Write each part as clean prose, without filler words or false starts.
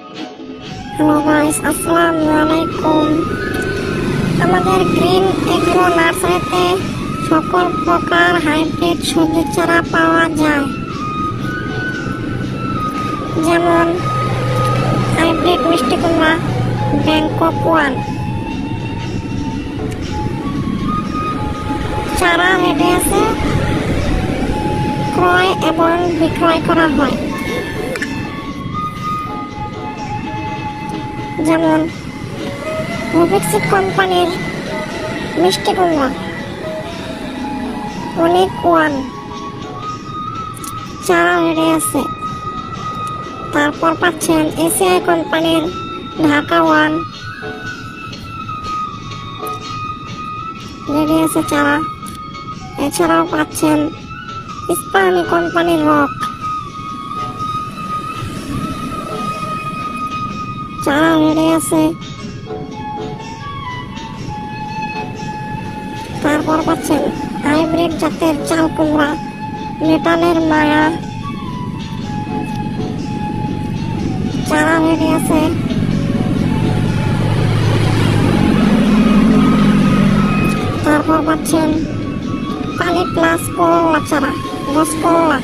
Hello guys, আসসালামু আলাইকুম। আমাদের গ্রিন এগ্রো নার্সারিতে সকল প্রকার হাইব্রিড সবজি চারা পাওয়া যায়, যেমন হাইব্রিড মিষ্টি কুমড়া, ব্যাংকক ওয়ান। চারা রেডি আছে, ক্রয় এবং বিক্রয় করা হয়। যেমন রুবিকসিড কোম্পানির মিষ্টি কুমড়া অনেক ওয়ান চারা রেডি আছে। তারপর পাচ্ছেন এসিআই কোম্পানির ঢাকা ওয়ান রেডি আছে চারা। এছাড়াও পাচ্ছেন ইস্পাহানি কোম্পানির রক চারা রেডি আছে। তারপর পাচ্ছেন হাইব্রিড জাতের চাল কুমড়া নেটালের মায়া চারা রেডি আছে। তারপর পাচ্ছেন পানি প্লাস করলা চারা, রসকরলা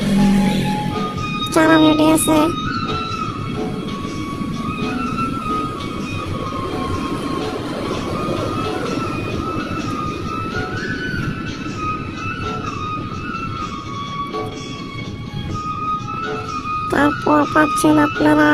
চারা রেডি আছে। তারপর পাচ্ছেন আপনারা